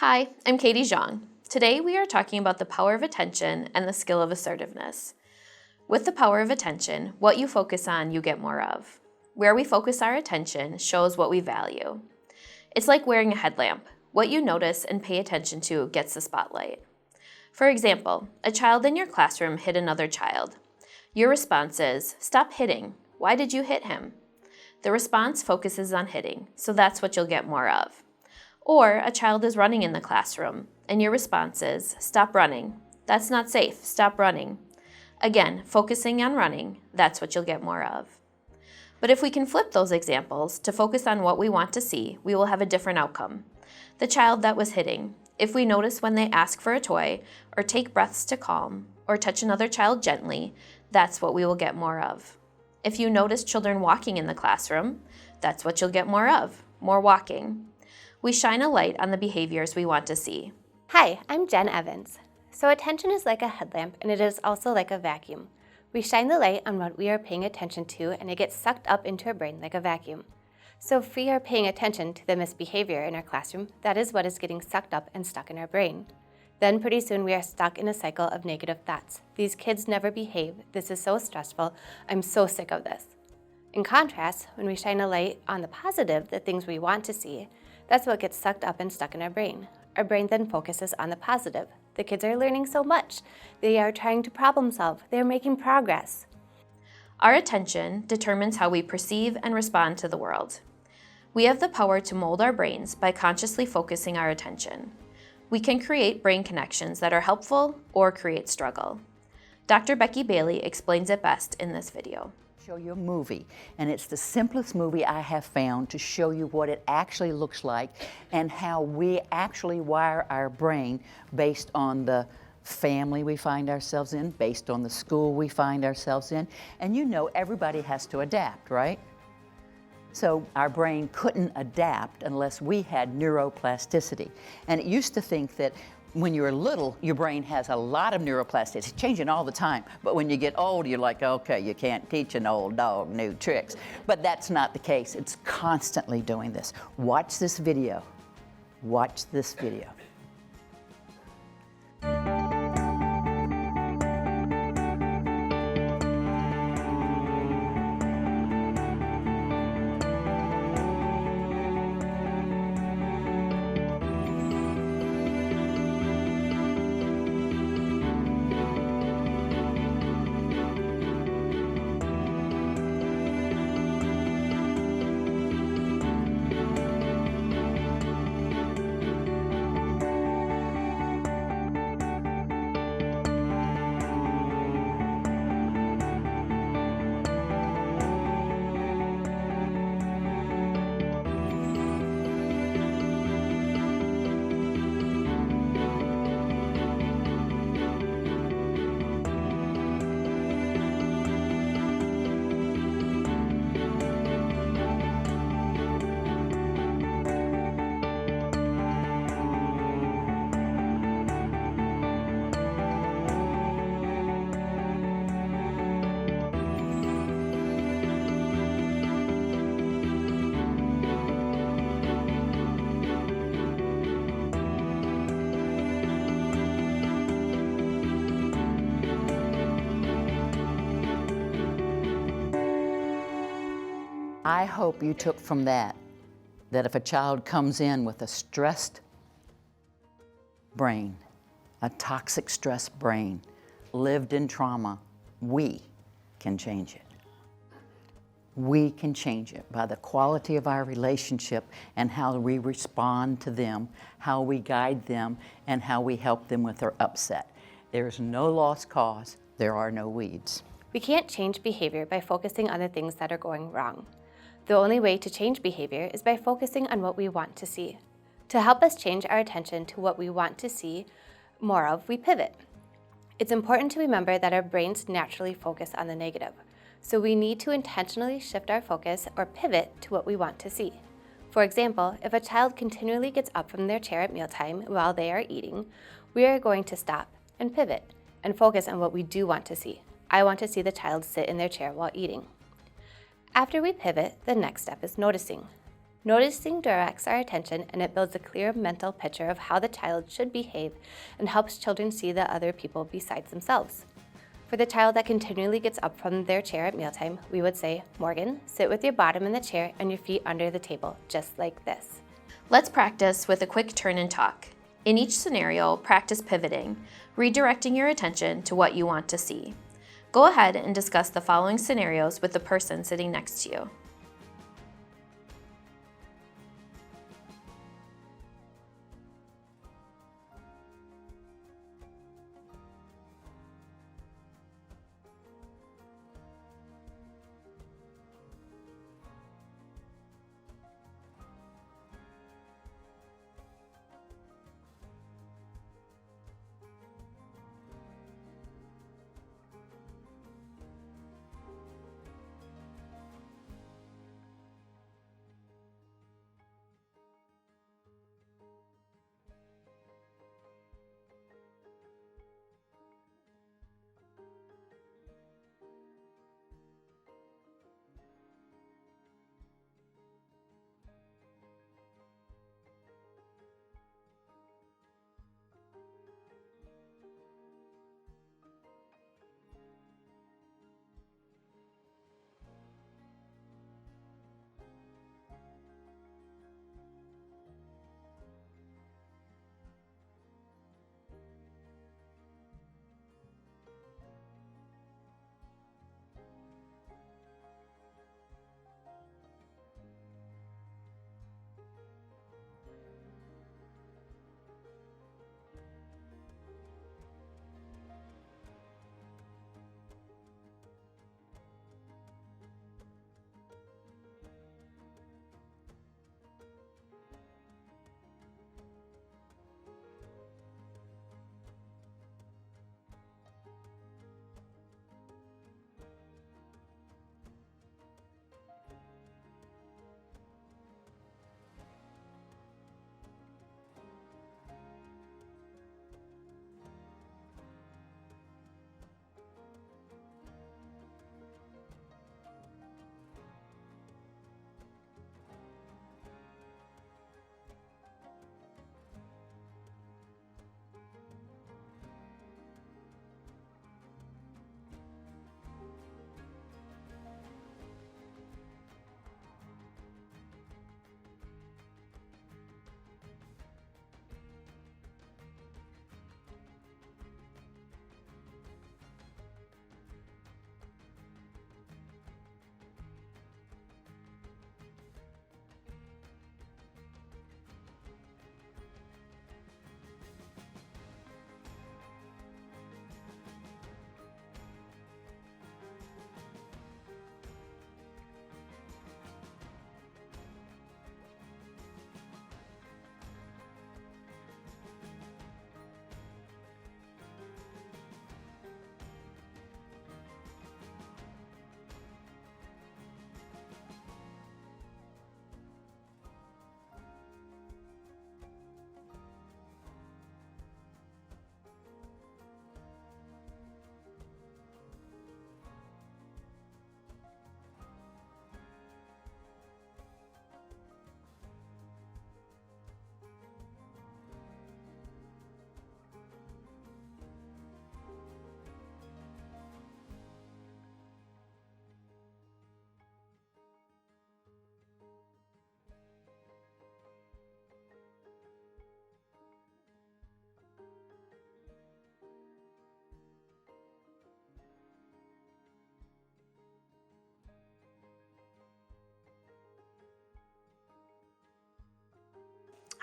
Hi, I'm Katie Xiong. Today we are talking about the power of attention and the skill of assertiveness. With the power of attention, what you focus on, you get more of. Where we focus our attention shows what we value. It's like wearing a headlamp. What you notice and pay attention to gets the spotlight. For example, a child in your classroom hit another child. Your response is, "Stop hitting. Why did you hit him?" The response focuses on hitting, so that's what you'll get more of. Or a child is running in the classroom, and your response is, "Stop running. That's not safe. Stop running." Again, focusing on running, that's what you'll get more of. But if we can flip those examples to focus on what we want to see, we will have a different outcome. The child that was hitting, if we notice when they ask for a toy, or take breaths to calm, or touch another child gently, that's what we will get more of. If you notice children walking in the classroom, that's what you'll get more of, more walking. We shine a light on the behaviors we want to see. Hi, I'm Jen Evans. So attention is like a headlamp, and it is also like a vacuum. We shine the light on what we are paying attention to, and it gets sucked up into our brain like a vacuum. So if we are paying attention to the misbehavior in our classroom, that is what is getting sucked up and stuck in our brain. Then pretty soon we are stuck in a cycle of negative thoughts. These kids never behave. This is so stressful. I'm so sick of this. In contrast, when we shine a light on the positive, the things we want to see, that's what gets sucked up and stuck in our brain. Our brain then focuses on the positive. The kids are learning so much. They are trying to problem solve. They are making progress. Our attention determines how we perceive and respond to the world. We have the power to mold our brains by consciously focusing our attention. We can create brain connections that are helpful or create struggle. Dr. Becky Bailey explains it best in this video. Show you a movie, and it's the simplest movie I have found to show you what it actually looks like and how we actually wire our brain based on the family we find ourselves in, based on the school we find ourselves in. And you know everybody has to adapt, right? So our brain couldn't adapt unless we had neuroplasticity. And it used to think that when you're little, your brain has a lot of neuroplasticity. It's changing all the time. But when you get old, you're like, okay, you can't teach an old dog new tricks. But that's not the case. It's constantly doing this. Watch this video. Watch this video. I hope you took from that if a child comes in with a stressed brain, a toxic stress brain, lived in trauma, we can change it. We can change it by the quality of our relationship and how we respond to them, how we guide them, and how we help them with their upset. There's no lost cause, there are no weeds. We can't change behavior by focusing on the things that are going wrong. The only way to change behavior is by focusing on what we want to see. To help us change our attention to what we want to see more of, we pivot. It's important to remember that our brains naturally focus on the negative, so we need to intentionally shift our focus or pivot to what we want to see. For example, if a child continually gets up from their chair at mealtime while they are eating, we are going to stop and pivot and focus on what we do want to see. I want to see the child sit in their chair while eating. After we pivot, the next step is noticing. Noticing directs our attention and it builds a clear mental picture of how the child should behave and helps children see the other people besides themselves. For the child that continually gets up from their chair at mealtime, we would say, Morgan, sit with your bottom in the chair and your feet under the table, just like this. Let's practice with a quick turn and talk. In each scenario, practice pivoting, redirecting your attention to what you want to see. Go ahead and discuss the following scenarios with the person sitting next to you.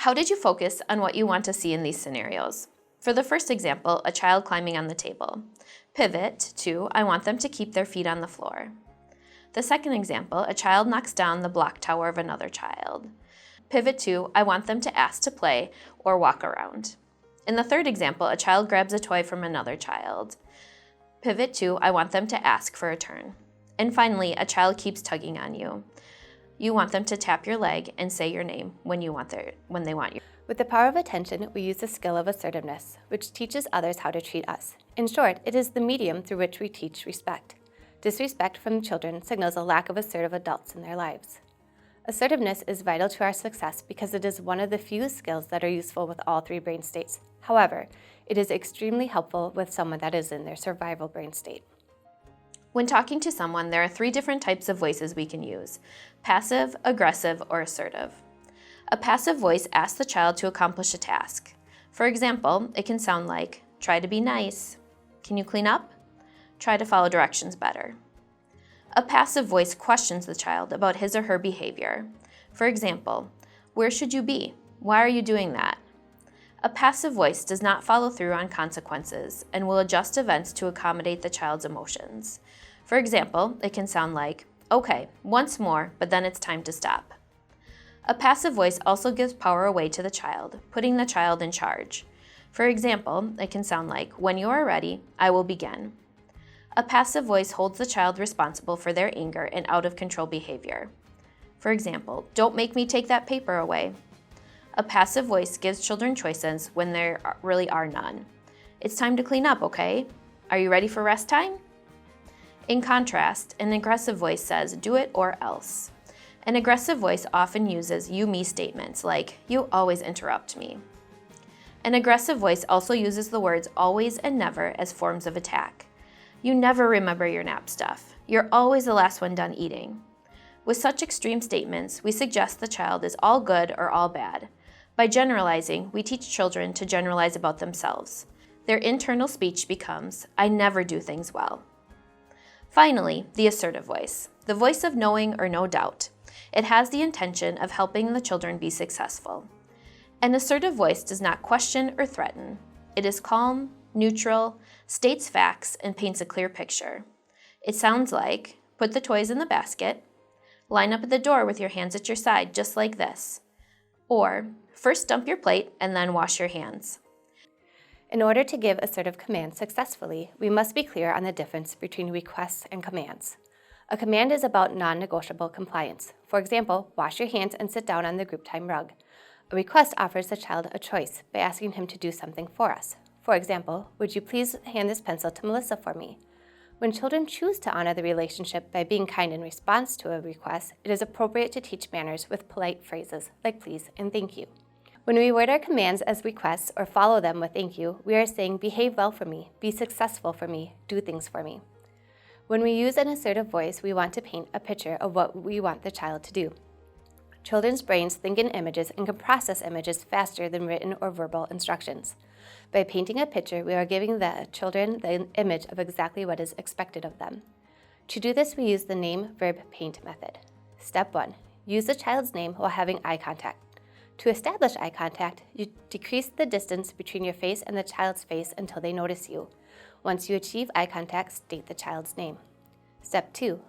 How did you focus on what you want to see in these scenarios? For the first example, a child climbing on the table. Pivot to, I want them to keep their feet on the floor. The second example, a child knocks down the block tower of another child. Pivot to, I want them to ask to play or walk around. In the third example, a child grabs a toy from another child. Pivot to, I want them to ask for a turn. And finally, a child keeps tugging on you. You want them to tap your leg and say your name when they want you. With the power of attention, we use the skill of assertiveness, which teaches others how to treat us. In short, it is the medium through which we teach respect. Disrespect from children signals a lack of assertive adults in their lives. Assertiveness is vital to our success because it is one of the few skills that are useful with all three brain states. However, it is extremely helpful with someone that is in their survival brain state. When talking to someone, there are 3 different types of voices we can use: passive, aggressive, or assertive. A passive voice asks the child to accomplish a task. For example, it can sound like, "Try to be nice." "Can you clean up?" "Try to follow directions better." A passive voice questions the child about his or her behavior. For example, "Where should you be? Why are you doing that?" A passive voice does not follow through on consequences and will adjust events to accommodate the child's emotions. For example, it can sound like, "Okay, once more, but then it's time to stop." A passive voice also gives power away to the child, putting the child in charge. For example, it can sound like, "When you are ready, I will begin." A passive voice holds the child responsible for their anger and out-of-control behavior. For example, "Don't make me take that paper away." A passive voice gives children choices when there really are none. "It's time to clean up, okay? Are you ready for rest time?" In contrast, an aggressive voice says, "Do it or else." An aggressive voice often uses you-me statements like, "You always interrupt me." An aggressive voice also uses the words always and never as forms of attack. "You never remember your nap stuff. You're always the last one done eating." With such extreme statements, we suggest the child is all good or all bad. By generalizing, we teach children to generalize about themselves. Their internal speech becomes, "I never do things well." Finally, the assertive voice, the voice of knowing or no doubt. It has the intention of helping the children be successful. An assertive voice does not question or threaten. It is calm, neutral, states facts, and paints a clear picture. It sounds like, "Put the toys in the basket," "Line up at the door with your hands at your side, just like this," or "First dump your plate and then wash your hands." In order to give assertive commands successfully, we must be clear on the difference between requests and commands. A command is about non-negotiable compliance. For example, "Wash your hands and sit down on the group time rug." A request offers the child a choice by asking him to do something for us. For example, "Would you please hand this pencil to Melissa for me?" When children choose to honor the relationship by being kind in response to a request, it is appropriate to teach manners with polite phrases like please and thank you. When we word our commands as requests or follow them with thank you, we are saying behave well for me, be successful for me, do things for me. When we use an assertive voice, we want to paint a picture of what we want the child to do. Children's brains think in images and can process images faster than written or verbal instructions. By painting a picture, we are giving the children the image of exactly what is expected of them. To do this, we use the name, verb, paint method. Step 1. Use the child's name while having eye contact. To establish eye contact, you decrease the distance between your face and the child's face until they notice you. Once you achieve eye contact, state the child's name. Step 2.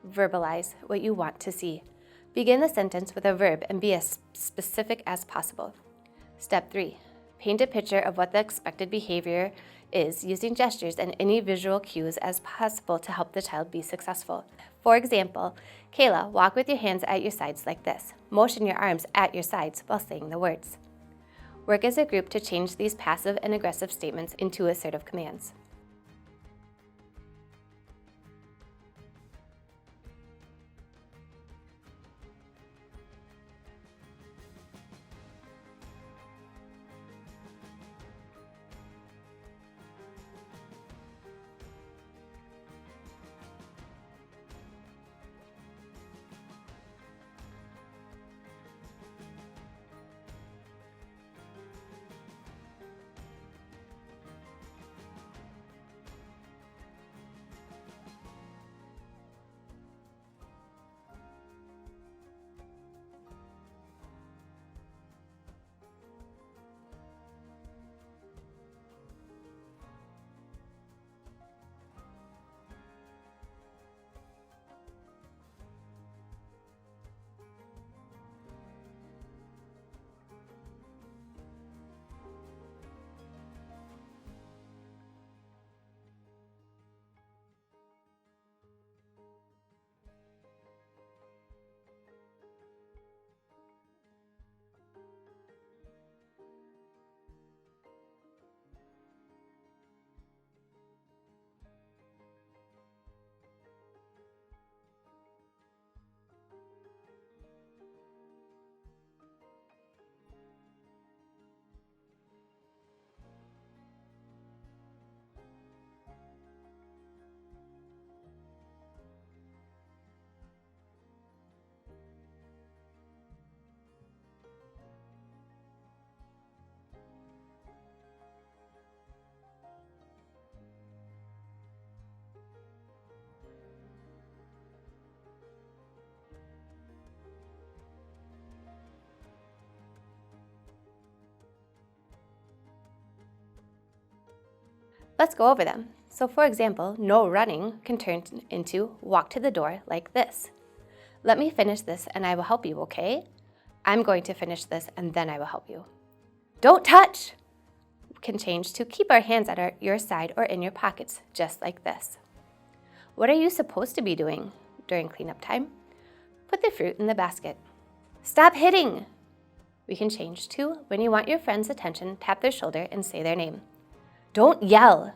Verbalize what you want to see. Begin the sentence with a verb and be as specific as possible. Step 3. Paint a picture of what the expected behavior is using gestures and any visual cues as possible to help the child be successful. For example, "Kayla, walk with your hands at your sides like this. Motion your arms at your sides while saying the words." Work as a group to change these passive and aggressive statements into assertive commands. Let's go over them. So for example, no running can turn into walk to the door like this. Let me finish this and I will help you, okay? I'm going to finish this and then I will help you. Don't touch can change to keep our hands at your side or in your pockets, just like this. What are you supposed to be doing during cleanup time? Put the fruit in the basket. Stop hitting! We can change to, when you want your friend's attention, tap their shoulder and say their name. Don't yell!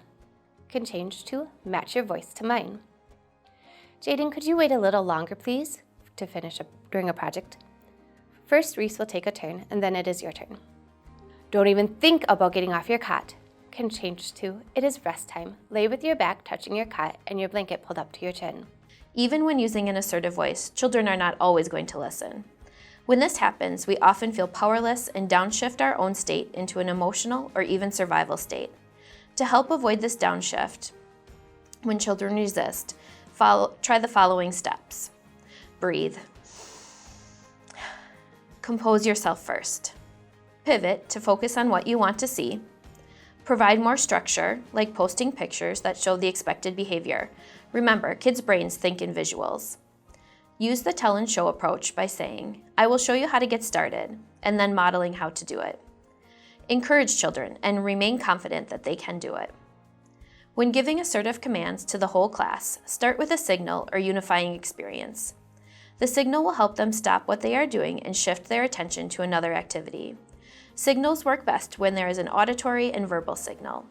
Can change to, match your voice to mine. Jaden, could you wait a little longer, please, to finish during a project? First, Reese will take a turn, and then it is your turn. Don't even think about getting off your cot. Can change to, it is rest time. Lay with your back touching your cot and your blanket pulled up to your chin. Even when using an assertive voice, children are not always going to listen. When this happens, we often feel powerless and downshift our own state into an emotional or even survival state. To help avoid this downshift, when children resist, try the following steps. Breathe. Compose yourself first. Pivot to focus on what you want to see. Provide more structure, like posting pictures that show the expected behavior. Remember, kids' brains think in visuals. Use the tell and show approach by saying, I will show you how to get started, and then modeling how to do it. Encourage children and remain confident that they can do it. When giving assertive commands to the whole class, start with a signal or unifying experience. The signal will help them stop what they are doing and shift their attention to another activity. Signals work best when there is an auditory and verbal signal.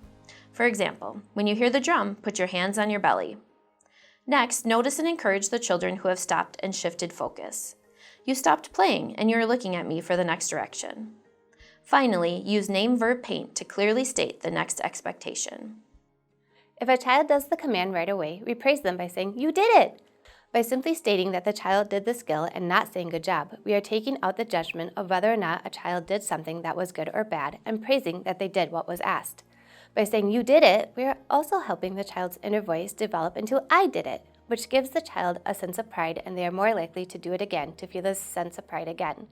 For example, when you hear the drum, put your hands on your belly. Next, notice and encourage the children who have stopped and shifted focus. You stopped playing and you're looking at me for the next direction. Finally, use name verb paint to clearly state the next expectation. If a child does the command right away, we praise them by saying, you did it! By simply stating that the child did the skill and not saying good job, we are taking out the judgment of whether or not a child did something that was good or bad and praising that they did what was asked. By saying you did it, we are also helping the child's inner voice develop into I did it, which gives the child a sense of pride and they are more likely to do it again, to feel this sense of pride again.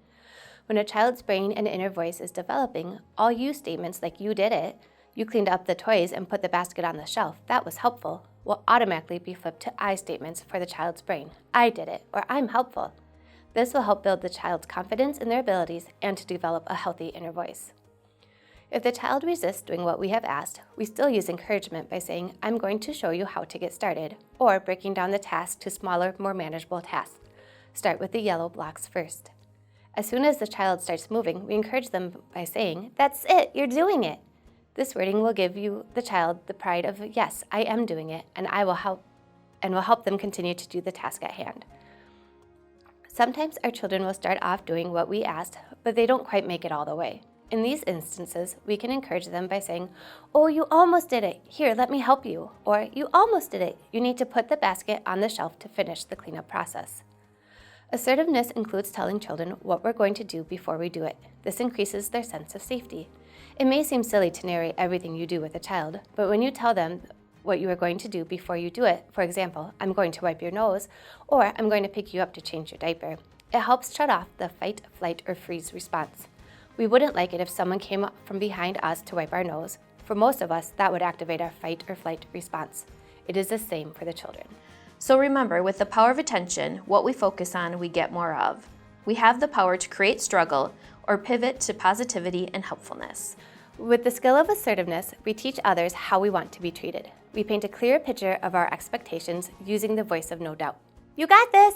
When a child's brain and inner voice is developing, all you statements like you did it, you cleaned up the toys and put the basket on the shelf, that was helpful, will automatically be flipped to I statements for the child's brain. I did it, or I'm helpful. This will help build the child's confidence in their abilities and to develop a healthy inner voice. If the child resists doing what we have asked, we still use encouragement by saying, I'm going to show you how to get started, or breaking down the task to smaller, more manageable tasks. Start with the yellow blocks first. As soon as the child starts moving, we encourage them by saying, that's it, you're doing it. This wording will give the child the pride of, yes, I am doing it, and I will help them continue to do the task at hand. Sometimes our children will start off doing what we asked, but they don't quite make it all the way. In these instances, we can encourage them by saying, oh, you almost did it. Here, let me help you. Or, you almost did it. You need to put the basket on the shelf to finish the cleanup process. Assertiveness includes telling children what we're going to do before we do it. This increases their sense of safety. It may seem silly to narrate everything you do with a child, but when you tell them what you are going to do before you do it, for example, I'm going to wipe your nose, or I'm going to pick you up to change your diaper, it helps shut off the fight, flight, or freeze response. We wouldn't like it if someone came up from behind us to wipe our nose. For most of us, that would activate our fight or flight response. It is the same for the children. So remember, with the power of attention, what we focus on, we get more of. We have the power to create struggle or pivot to positivity and helpfulness. With the skill of assertiveness, we teach others how we want to be treated. We paint a clear picture of our expectations using the voice of no doubt. You got this!